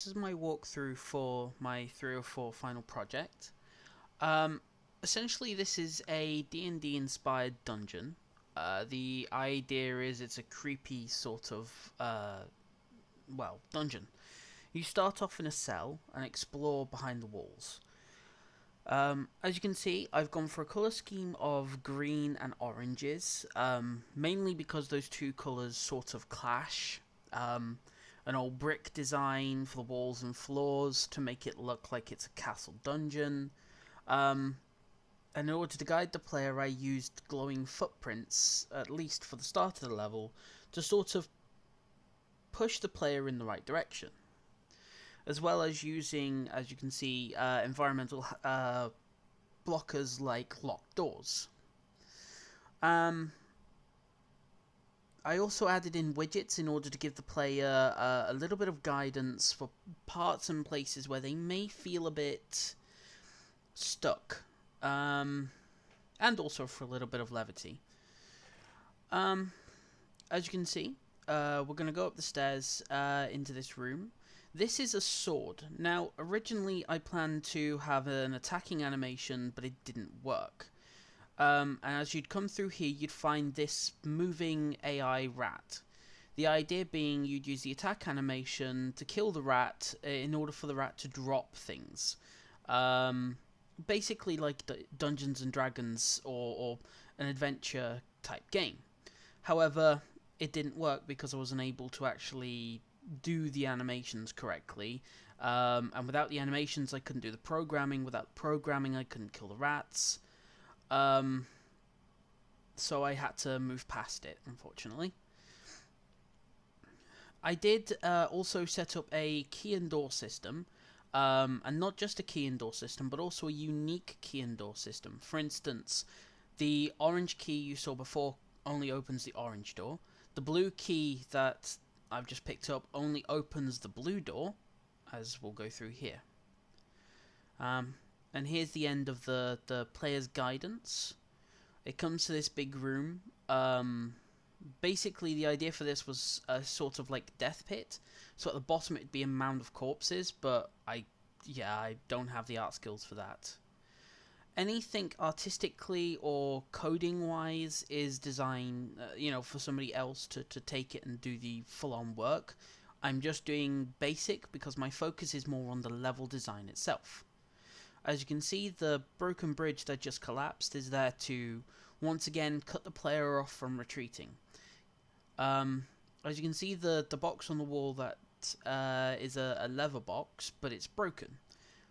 this is my walkthrough for my 304 final project. Um, Essentially, this is a D&D inspired dungeon. The idea is it's a creepy sort of, dungeon. You start off in a cell and explore behind the walls. As you can see, I've gone for a colour scheme of green and oranges, mainly because those two colours sort of clash. An old brick design for the walls and floors to make it look like it's a castle dungeon. Um, and in order to guide the player, I used glowing footprints, at least for the start of the level, to sort of push the player in the right direction. As well as using, as you can see, environmental blockers like locked doors. Um, I also added in widgets in order to give the player a little bit of guidance for parts and places where they may feel a bit stuck. And also for a little bit of levity. Um, as you can see, we're going to go up the stairs into this room. This is a sword. Now, originally I planned to have an attacking animation, but it didn't work. And as you'd come through here, you'd find this moving AI rat. The idea being you'd use the attack animation to kill the rat in order for the rat to drop things. Basically like Dungeons and Dragons or an adventure type game. However, it didn't work because I wasn't able to actually do the animations correctly. And without the animations, I couldn't do the programming. Without programming, I couldn't kill the rats. So I had to move past it, unfortunately. I did also set up a key and door system, and not just a key and door system, but also a unique key and door system. For instance, the orange key you saw before only opens the orange door. The blue key that I've just picked up only opens the blue door, as we'll go through here. And here's the end of the player's guidance. It comes to this big room. Basically, the idea for this was a sort of like death pit. So at the bottom it'd be a mound of corpses, but I don't have the art skills for that. Anything artistically or coding wise is designed, for somebody else to take it and do the full on work. I'm just doing basic because my focus is more on the level design itself. As you can see, the broken bridge that just collapsed is there to once again cut the player off from retreating. As you can see, the box on the wall that is a lever box, but it's broken,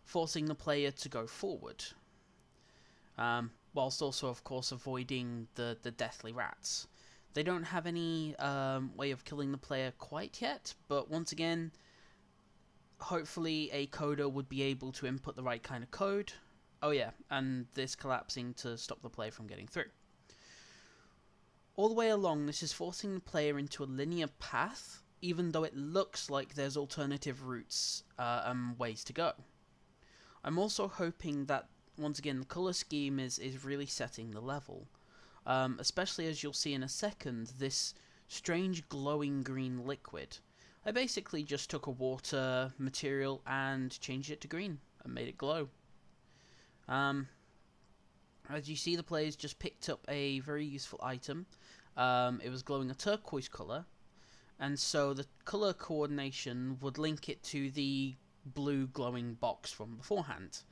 forcing the player to go forward. Whilst also, of course, avoiding the deathly rats. They don't have any way of killing the player quite yet, but once again, hopefully a coder would be able to input the right kind of code. Oh yeah, and this collapsing to stop the player from getting through. All the way along, this is forcing the player into a linear path, even though it looks like there's alternative routes and ways to go. I'm also hoping that, once again, the colour scheme is really setting the level. Especially as you'll see in a second, this strange glowing green liquid. I basically just took a water material and changed it to green and made it glow. As you see, the players just picked up a very useful item. It was glowing a turquoise colour, and so the colour coordination would link it to the blue glowing box from beforehand.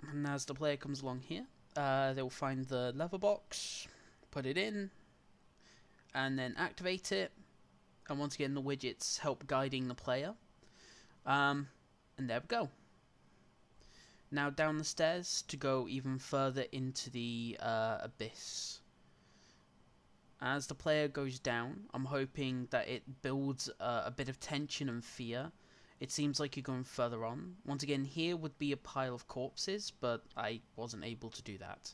And as the player comes along here, they will find the lever box, put it in, and then activate it. And once again, the widgets help guiding the player. And there we go. Now down the stairs to go even further into the abyss. As the player goes down, I'm hoping that it builds a bit of tension and fear. It seems like you're going further on. Once again, here would be a pile of corpses, but I wasn't able to do that.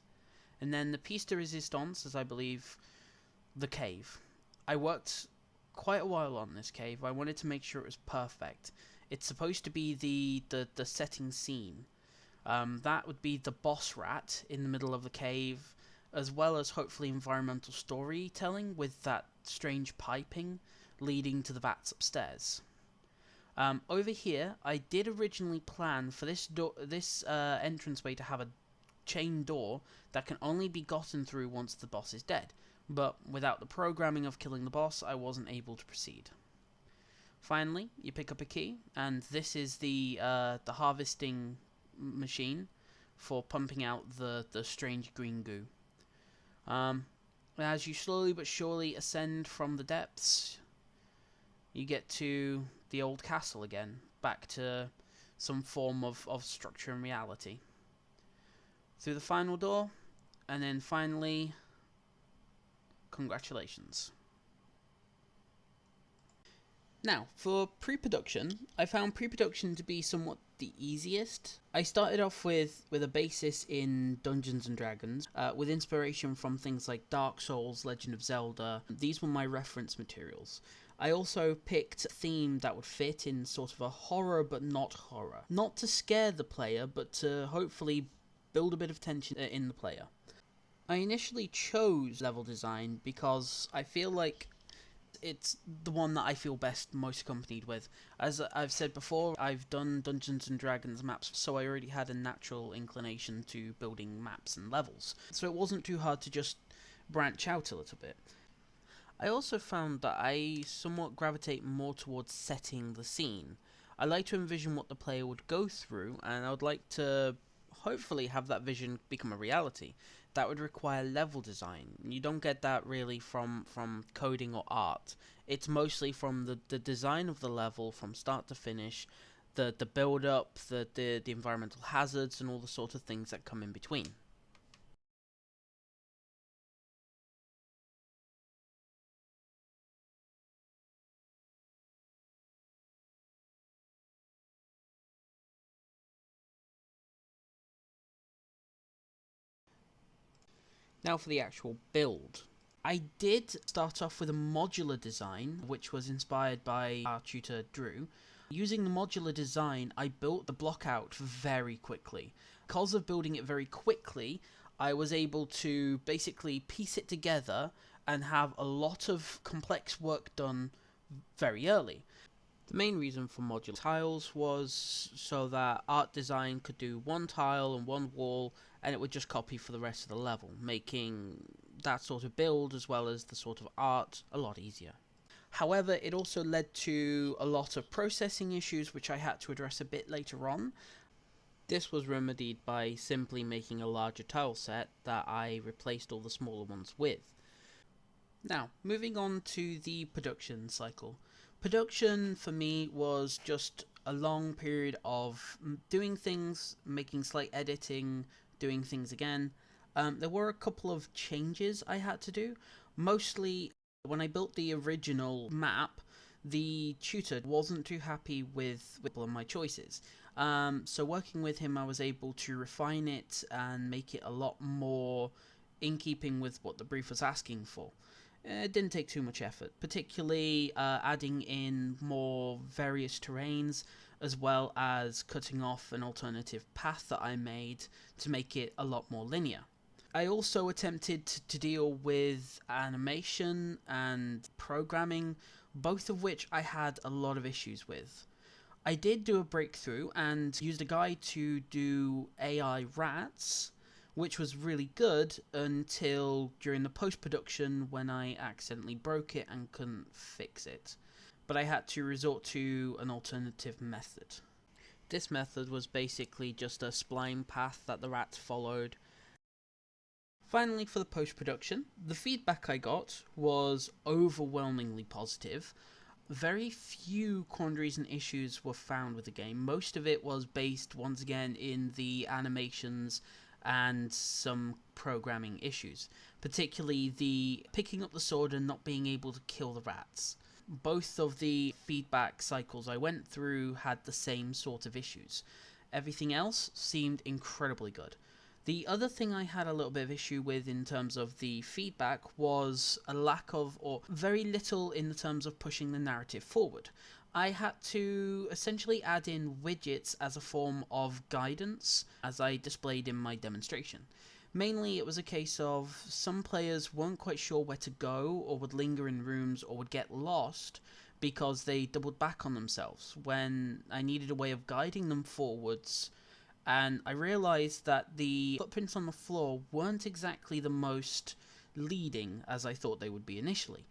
And then the piece de resistance is, I believe, the cave. I worked quite a while on this cave. I wanted to make sure it was perfect. It's supposed to be the setting scene. That would be the boss rat in the middle of the cave, as well as hopefully environmental storytelling with that strange piping leading to the vats upstairs. Over here, I did originally plan for this entranceway to have a chain door that can only be gotten through once the boss is dead. But without the programming of killing the boss, I wasn't able to proceed. Finally, you pick up a key, and this is the harvesting machine for pumping out the strange green goo. As you slowly but surely ascend from the depths, you get to the old castle again, back to some form of structure and reality. Through the final door, and then finally, congratulations. Now, for pre-production, I found pre-production to be somewhat the easiest. I started off with a basis in Dungeons & Dragons, with inspiration from things like Dark Souls, Legend of Zelda. These were my reference materials. I also picked a theme that would fit in sort of a horror but not horror. Not to scare the player, but to hopefully build a bit of tension in the player. I initially chose level design because I feel like it's the one that I feel most accompanied with. As I've said before, I've done Dungeons & Dragons maps, so I already had a natural inclination to building maps and levels. So it wasn't too hard to just branch out a little bit. I also found that I somewhat gravitate more towards setting the scene. I like to envision what the player would go through, and I would like to hopefully have that vision become a reality. That would require level design. You don't get that really from coding or art. It's mostly from the design of the level from start to finish, the build up, the environmental hazards, and all the sort of things that come in between. Now for the actual build. I did start off with a modular design, which was inspired by our tutor Drew. Using the modular design, I built the block out very quickly. Because of building it very quickly, I was able to basically piece it together and have a lot of complex work done very early. The main reason for modular tiles was so that art design could do one tile and one wall, and it would just copy for the rest of the level, making that sort of build as well as the sort of art a lot easier. However, it also led to a lot of processing issues which I had to address a bit later on. This was remedied by simply making a larger tile set that I replaced all the smaller ones with. Now, moving on to the production cycle. Production for me was just a long period of doing things, making slight editing, doing things again. There were a couple of changes I had to do. Mostly, when I built the original map, the tutor wasn't too happy with my choices. So working with him, I was able to refine it and make it a lot more in keeping with what the brief was asking for. It didn't take too much effort, particularly adding in more various terrains, as well as cutting off an alternative path that I made to make it a lot more linear. I also attempted to deal with animation and programming, both of which I had a lot of issues with. I did do a breakthrough and used a guide to do AI rats, which was really good until during the post-production when I accidentally broke it and couldn't fix it. But I had to resort to an alternative method. This method was basically just a spline path that the rats followed. Finally, for the post-production, the feedback I got was overwhelmingly positive. Very few quandaries and issues were found with the game. Most of it was based, once again, in the animations and some programming issues, particularly the picking up the sword and not being able to kill the rats. Both of the feedback cycles I went through had the same sort of issues. Everything else seemed incredibly good. The other thing I had a little bit of issue with in terms of the feedback was a lack of, or very little in the terms of pushing the narrative forward. I had to essentially add in widgets as a form of guidance, as I displayed in my demonstration. Mainly it was a case of some players weren't quite sure where to go, or would linger in rooms, or would get lost, because they doubled back on themselves when I needed a way of guiding them forwards, and I realised that the footprints on the floor weren't exactly the most leading as I thought they would be initially.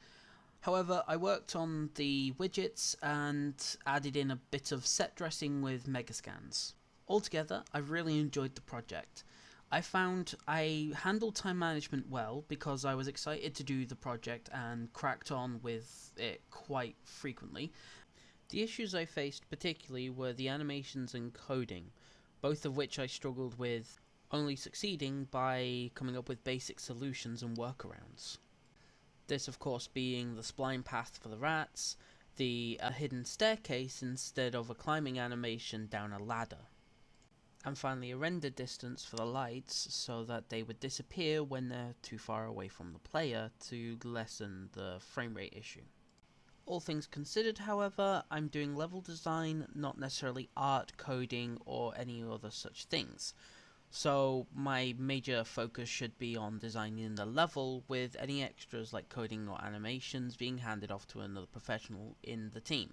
However, I worked on the widgets and added in a bit of set dressing with megascans. Altogether, I really enjoyed the project. I found I handled time management well because I was excited to do the project and cracked on with it quite frequently. The issues I faced particularly were the animations and coding, both of which I struggled with, only succeeding by coming up with basic solutions and workarounds. This, of course, being the spline path for the rats, the hidden staircase instead of a climbing animation down a ladder, and finally a render distance for the lights so that they would disappear when they're too far away from the player to lessen the frame rate issue. All things considered, however, I'm doing level design, not necessarily art, coding, or any other such things. So my major focus should be on designing the level, with any extras like coding or animations being handed off to another professional in the team.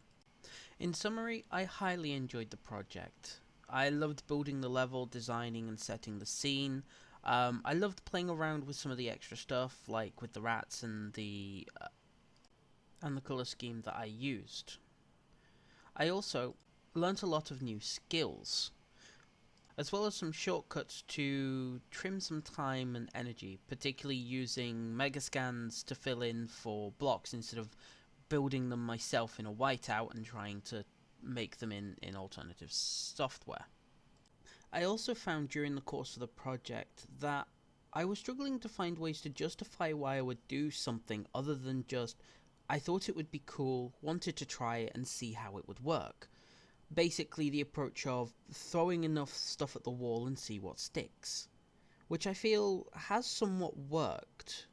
In summary, I highly enjoyed the project. I loved building the level, designing and setting the scene. I loved playing around with some of the extra stuff, like with the rats and the colour scheme that I used. I also learnt a lot of new skills, as well as some shortcuts to trim some time and energy, particularly using megascans to fill in for blocks instead of building them myself in a whiteout and trying to make them in alternative software. I also found during the course of the project that I was struggling to find ways to justify why I would do something other than just I thought it would be cool, wanted to try it and see how it would work. Basically the approach of throwing enough stuff at the wall and see what sticks, which I feel has somewhat worked,